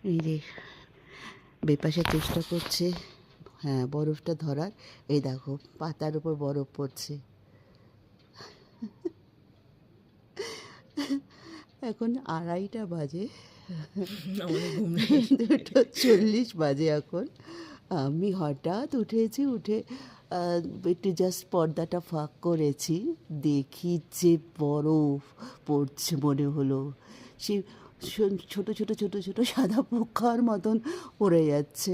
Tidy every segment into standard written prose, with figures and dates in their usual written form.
এই যে বেপাশা চেষ্টা করছে হ্যাঁ বরফটা ধরার। এই দেখো পাতার উপর বরফ পড়ছে। এখন 2:30 বাজে, 2:40 বাজে এখন। আমি হঠাৎ উঠেছি, উঠে একটু জাস্ট পর্দাটা ফাঁক করেছি, দেখি যে বরফ পড়ছে মনে হলো। সে ছোট ছোট ছোট ছোট সাদা পোকার মতন পড়ে যাচ্ছে।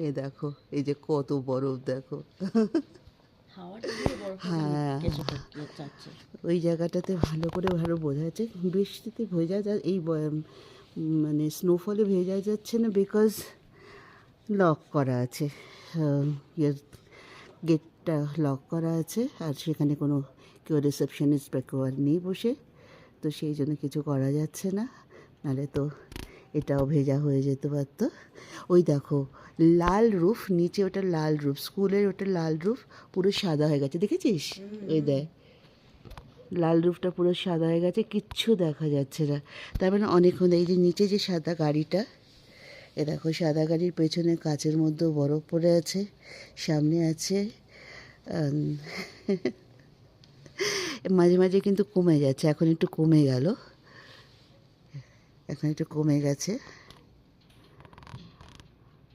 এই দেখো এই যে কত বরফ দেখো। হ্যাঁ ওই জায়গাটাতে ভালো করে ভালো বোঝা যাচ্ছে বৃষ্টিতে ভেজা যা এই মানে স্নোফলে ভেজা যাচ্ছে না, বিকজ লক করা আছে, গেটটা লক করা আছে আর সেখানে কোনো কেউ রিসেপশনিস্ট বা কেউ আর নেই বসে, তো সেই জন্য কিছু করা যাচ্ছে না, নাহলে তো এটাও ভেজা হয়ে যেতে পারতো। ওই দেখো লাল রুফ, নিচে ওটা লাল রুফ, স্কুলের ওটা লাল রুফ পুরো সাদা হয়ে গেছে, দেখেছিস? ওই দেখ লাল রুফটা পুরো সাদা হয়ে গেছে, কিচ্ছু দেখা যাচ্ছে না। তার মানে অনেকক্ষণ এই যে নিচে যে সাদা গাড়িটা, এ দেখো সাদা গাড়ির পেছনে কাচের মধ্যেও বরফ পড়ে আছে, সামনে আছে মাঝে মাঝে কিন্তু কমে যাচ্ছে, এখন একটু কমে গেল, এখন একটু কমে গেছে।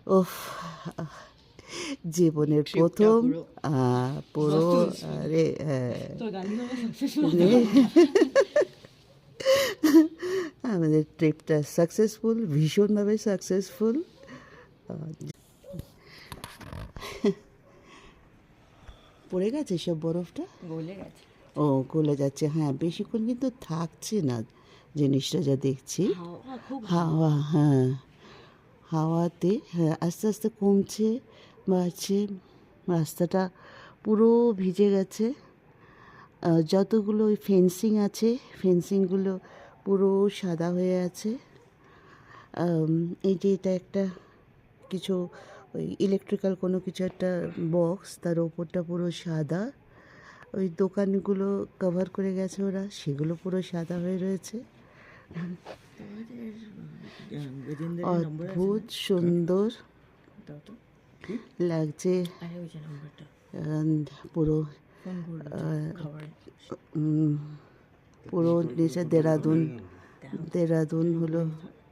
ওফ, জীবনের প্রথম পুরো আরে আমাদের ট্রিপটা সাকসেসফুল, ভীষণভাবে সাকসেসফুল। পড়ে গেছে সব বরফটা, গলে গেছে। ও গলে যাচ্ছে, হ্যাঁ বেশিক্ষণ কিন্তু থাকছে না জিনিসটা যা দেখছি। হাওয়া, হ্যাঁ হাওয়াতে হ্যাঁ আস্তে আস্তে কমছে, বাড়ছে, রাস্তাটা পুরো ভিজে গেছে। যতগুলো ওই ফেন্সিং আছে ফেন্সিংগুলো পুরো সাদা হয়ে আছে। এই যে এটা একটা কিছু ওই ইলেকট্রিক্যাল কোনো কিছু একটা বক্স, তার ওপরটা পুরো সাদা। ওই দোকানগুলো কভার করে গেছে ওরা, সেগুলো পুরো সাদা হয়ে রয়েছে। অদ্ভুত সুন্দর লাগছে পুরো, পুরো নিচে দেরাদুন, দেরাদুন হলো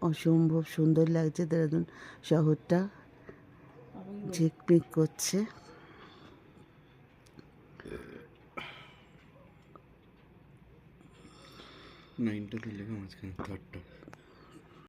অসম্ভব সুন্দর লাগছে। দেরাদুন শহরটা ঝিকমিক করছে। নাইনটা তো লেখা মাঝখানে, থার্ডটা